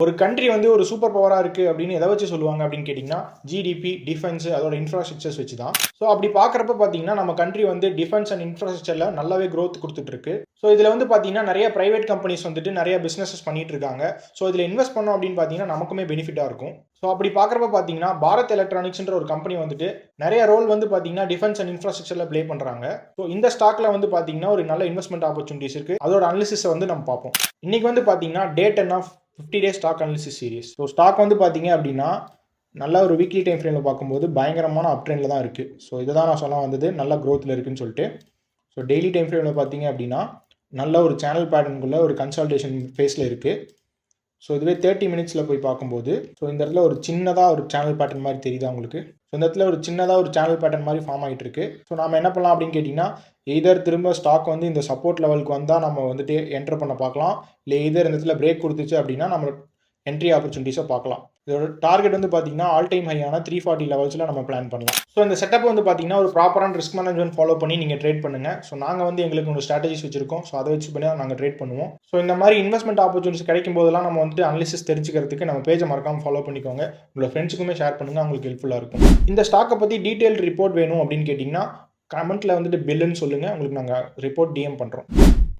ஒரு கண்ட்ரி வந்து ஒரு சூப்பர் பவராக இருக்குது அப்படின்னு எதை வச்சு சொல்லுவாங்க அப்படின்னு கேட்டிங்கன்னா ஜிடிபி, டிஃபென்ஸ், அதோட இன்ஃப்ராஸ்ட்ரக்சர்ஸ் வச்சு தான். ஸோ அப்படி பார்க்குறப்ப பார்த்தீங்கன்னா நம்ம கண்ட்ரி வந்து டிஃபென்ஸ் அண்ட் இன்ஃப்ராஸ்ட்ரக்சரில் நல்லாவே க்ரோத் கொடுத்துட்டு இருக்கு. ஸோ இதில் வந்து பார்த்தீங்கன்னா நிறைய பிரைவேட் கம்பெனிஸ் வந்துட்டு நிறைய பிஸ்னஸஸ் பண்ணிட்டு இருக்காங்க. ஸோ இதில் இன்வெஸ்ட் பண்ணோம் அப்படின்னு பார்த்தீங்கன்னா நமக்குமே பெனிஃபிட்டாக இருக்கும். ஸோ அப்படி பார்க்குறப்ப பார்த்தீங்கன்னா பாரத் எலக்ட்ரானிக்ஸ்ன்ற ஒரு கம்பெனி வந்துட்டு நிறைய ரோல் வந்து பார்த்தீங்கன்னா டிஃபென்ஸ் அண்ட் இன்ஃப்ராஸ்ட்ரக்சரில் ப்ளே பண்ணுறாங்க. ஸோ இந்த ஸ்டாக்ல வந்து பார்த்தீங்கன்னா ஒரு நல்ல இன்வெஸ்ட்மெண்ட் ஆப்பர்ச்சுனிட்டிஸ் இருக்குது. அதோட அனாலிசிஸை வந்து நம்ம பார்ப்போம். இன்னைக்கு வந்து பார்த்தீங்கன்னா day 10 of 50 day stock analysis series. So stock வந்து பார்த்தீங்க அப்படின்னா நல்ல ஒரு வீக்லி டைம் ஃப்ரேமில் பார்க்கும்போது பயங்கரமான அப் ட்ரெண்டில் தான் இருக்குது. ஸோ இதை தான் நான் சொல்ல வந்தது, நல்ல க்ரோத்தில் இருக்குன்னு சொல்லிட்டு. ஸோ டெய்லி டைம் ஃப்ரேமில் பார்த்தீங்க அப்படின்னா நல்ல ஒரு சேனல் பேட்டர்னுக்குள்ள ஒரு கன்சால்டேஷன் ஃபேஸில் இருக்குது. ஸோ இதுவே 30 மினிட்ஸில் போய் பார்க்கும்போது ஸோ இந்த இடத்துல ஒரு சின்னதாக ஒரு சேனல் பேட்டர்ன் மாதிரி தெரியுதா உங்களுக்கு? ஸோ இந்த இடத்துல ஒரு சின்னதாக ஒரு சேனல் பேட்டர்ன் மாதிரி ஃபார்ம் ஆகிட்டு இருக்கு. ஸோ நம்ம என்ன பண்ணலாம் அப்படின்னு கேட்டிங்கன்னா எய்தர் திரும்ப ஸ்டாக் வந்து இந்த சப்போர்ட் லெவலுக்கு வந்தால் நம்ம வந்துட்டு என்டர் பண்ண பார்க்கலாம். இல்லை எய்தர் இந்த இடத்துல பிரேக் கொடுத்துச்சு அப்படின்னா நம்ம என்ட்ரி ஆப்பர்ச்சுனிட்டிஸை பார்க்கலாம். இதோட டார்கெட் வந்து பார்த்தீங்கன்னா ஆல் டைம் ஹையான 340 லெவல்ஸில் நம்ம பிளான் பண்ணலாம். ஸோ இந்த செட்டப் வந்து பார்த்தீங்கன்னா ஒரு ப்ராப்பரான ரிஸ்க் மேனேஜ்மெண்ட் ஃபாலோ பண்ணி நீங்கள் ட்ரேட் பண்ணுங்கள். ஸோ நாங்கள் வந்து எங்களுக்கு ஒரு ஸ்ட்ராட்டஜிஸ் வச்சிருக்கோம். ஸோ அதை வச்சு பண்ணி நாங்கள் ட்ரேட் பண்ணுவோம். ஸோ இந்த மாதிரி இன்வெஸ்ட்மெண்ட் ஆப்பர்ச்சுனிட்டிஸ் கிடைக்கும் போதெல்லாம் நம்ம வந்துட்டு அனாலிசிஸ் தெரிஞ்சுக்கிறதுக்கு நம்ம பேஜை மறக்காமல் ஃபாலோ பண்ணிக்கோங்க. உங்களோட ஃப்ரெண்ட்ஸுக்குமே ஷேர் பண்ணுங்கள், அவங்களுக்கு ஹெல்ப்ஃபுல்லாக இருக்கும். இந்த ஸ்டாக்கை பற்றி டீட்டெயில் ரிப்போர்ட் வேணும் அப்படின்னு கேட்டிங்கன்னா கமெண்ட்டில் வந்துட்டு பில்லுன்னு சொல்லுங்கள், உங்களுக்கு நாங்கள் ரிப்போர்ட் டிஎம் பண்ணுறோம்.